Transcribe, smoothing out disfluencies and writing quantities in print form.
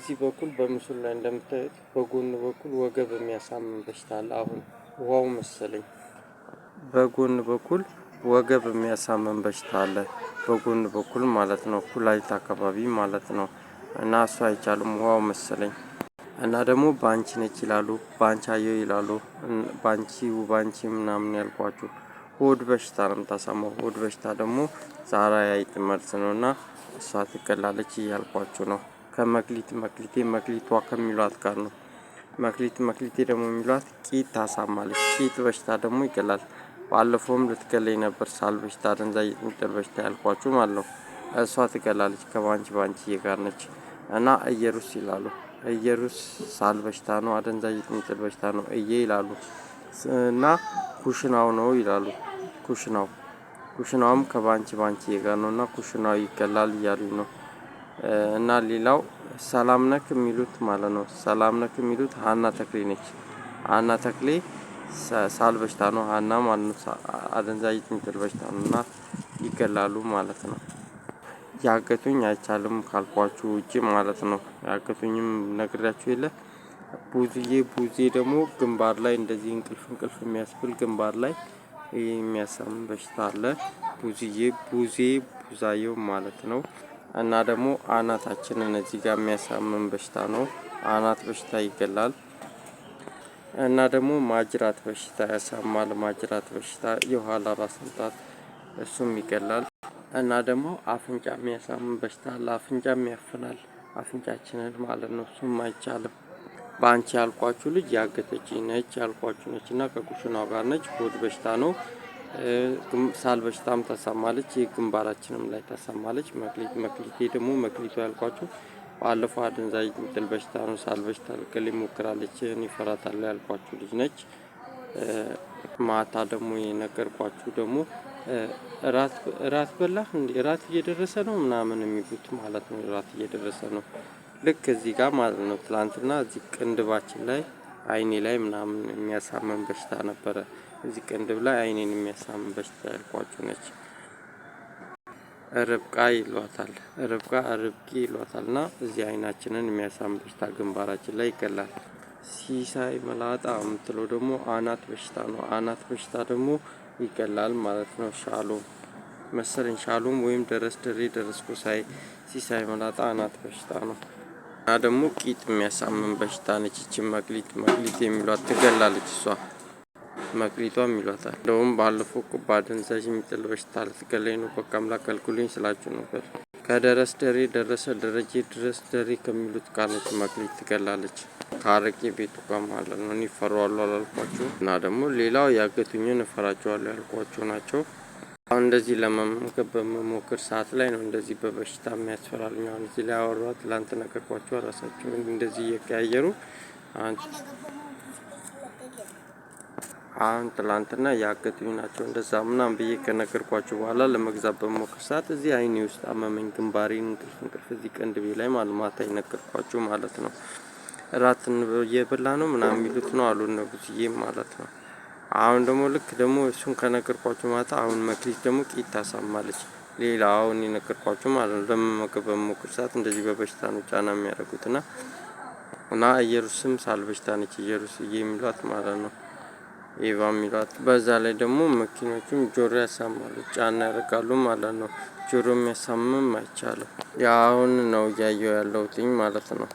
በዚህ በኩል በምስሉ ላይ እንደምታዩት በጎን በኩል ወገብ የሚያሳምም በሽታ አለ። አሁን ውሃው መሰለኝ በጎን በኩል ወገብ የሚያሳምም በሽታ አለ። በጎን በኩል ማለት ነው፣ ኩላሊት አካባቢ ማለት ነው። እና እሱ አይቻልም ውሃው መሰለኝ። እና ደግሞ ባንቺ ነች ይላሉ፣ ባንቻየው ይላሉ። ባንቺ ምናምን ያልኳችሁ ሆድ በሽታ ነው የምታሳመው። ሆድ በሽታ ደግሞ ዛራ አይጥ መርዝ ነውና እሷ ትገላለች እያልኳችሁ ነው። መክሊቷ ከሚሏት ጋር ነው። መክሊቴ ደግሞ የሚሏት ቂጥ ታሳማለች። ቂጥ በሽታ ደግሞ ይገላል። ባለፈውም ልትገለኝ ነበር፣ ሳል በሽታ አደንዛዥ የሚጥል በሽታ ያልኳችሁ ማለት ነው። እሷ ትገላለች፣ ከባንቺ ጋር ነች። እና እየሩስ ይላሉ። እየሩስ ሳል በሽታ ነው፣ አደንዛዥ የሚጥል በሽታ ነው ይላሉ። እና ኩሽናው ነው ይላሉ። ኩሽናውም ከባንቺ ጋር ነው እና ኩሽናው ይገላል እያሉኝ ነው። እና ሌላው ሰላም ነክ የሚሉት ማለት ነው። ሰላም ነክ የሚሉት ሀና ተክሌ ነች። ሀና ተክሌ ሳል በሽታ ነው፣ ሀና ማለት ነው። አደንዛዥ የሚጥል በሽታ ነው እና ይገላሉ ማለት ነው። ያገቱኝ አይቻልም ካልኳችሁ ውጪ ማለት ነው። ያገቱኝም ነግሬያችሁ የለ። ቡዜ ደግሞ ግንባር ላይ እንደዚህ እንቅልፍ የሚያስብል ግንባር ላይ የሚያሳምም በሽታ አለ። ቡዛየው ማለት ነው። እና ደግሞ አናታችንን እዚህ ጋር የሚያሳምም በሽታ ነው። አናት በሽታ ይገላል። እና ደግሞ ማጅራት በሽታ ያሳማል። ማጅራት በሽታ የኋላ ራስ ምታት እሱም ይገላል። እና ደግሞ አፍንጫ የሚያሳምም በሽታ አለ። አፍንጫም ያፍናል አፍንጫችንን ማለት ነው። እሱም አይቻልም። ባንቺ ያልኳችሁ ልጅ ያገተችኝ ነች ያልኳችሁ ነች እና ከኩሽናው ጋር ነች። ሆድ በሽታ ነው። ሳል በሽታም ታሳማለች። ግንባራችንም ላይ ታሳማለች። መክሊቴ ደግሞ መክሊቷ ያልኳችሁ ባለፈው አደንዛዥ የሚጥል በሽታ ነው። ሳል በሽታ ልትገለኝ ሞክራለች። እኔ እፈራታለሁ ያልኳችሁ ልጅ ነች። ማታ ደግሞ የነገርኳችሁ ደግሞ እራት በላህ እንዴ? እራት እየደረሰ ነው ምናምን የሚሉት ማለት ነው። እራት እየደረሰ ነው ልክ እዚህ ጋር ማለት ነው። ትላንትና እዚህ ቅንድባችን ላይ አይኔ ላይ ምናምን የሚያሳምም በሽታ ነበረ። እዚህ ቅንድብ ላይ አይኔን የሚያሳምም በሽታ ያልኳችሁ ነች። ርብቃ ይሏታል። እና እዚህ አይናችንን የሚያሳምም በሽታ ግንባራችን ላይ ይገላል። ሲሳይ መላጣ የምትለው ደግሞ አናት በሽታ ነው። አናት በሽታ ደግሞ ይገላል ማለት ነው። ሻሎም ወይም ደረስኩ ሲሳይ መላጣ አናት በሽታ ነው። እና ደግሞ ቂጥ የሚያሳምም በሽታ ነች። ይቺ መክሊት የሚሏት ትገላለች። እሷ መክሊቷም ይሏታል። እንደውም ባለፈው እኮ በአደንዛዥ የሚጥል በሽታ ልትገለኝ ነው፣ በቃ አምላክ ከልኩልኝ ስላችሁ ነበር። ድረስ ደሬ ከሚሉት ጋር ነች። መክሊት ትገላለች። ከአረቄ ቤቱ ጋር ማለት ነው። እኔ እፈራዋለሁ አላልኳችሁ። እና ደግሞ ሌላው ያገቱኝን እፈራቸዋለሁ ያልኳችሁ ናቸው። አሁን እንደዚህ ለመመገብ በመሞክር ሰዓት ላይ ነው እንደዚህ በበሽታ የሚያስፈራሩኝ። አሁን እዚህ ላይ አወራኋት፣ ትላንት ነገርኳችሁ። ራሳቸው እንደዚህ እየቀያየሩ አሁን ትላንትና ያገቱኝ ናቸው። እንደዛ ምናምን ብዬ ከነገርኳችሁ በኋላ ለመግዛት በመሞክር ሰዓት እዚህ አይኔ ውስጥ አመመኝ፣ ግንባሬን እንቅልፍ እዚህ ቅንድቤ ላይ ማታ የነገርኳችሁ ማለት ነው። እራት እየበላ ነው ምናምን የሚሉት ነው አሉ እነ ብዙዬ ማለት ነው። አሁን ደግሞ ልክ ደግሞ እሱን ከነገርኳችሁ ማታ አሁን መክሊት ደግሞ ቂጥ ታሳማለች። ሌላ አሁን የነገርኳችሁ ማለት ነው። ለመመገብ በመሞክር ሰዓት እንደዚህ በበሽታ ነው ጫና የሚያደርጉት እና ኢየሩስም ሳል በሽታ ነች። ኢየሩስዬ የሚሏት ማለት ነው። ኤቫ የሚሏት። በዛ ላይ ደግሞ መኪኖቹም ጆሮ ያሳማሉ፣ ጫና ያደርጋሉ ማለት ነው። ጆሮ የሚያሳምም አይቻልም። አሁን ነው እያየሁ ያለሁትኝ ማለት ነው።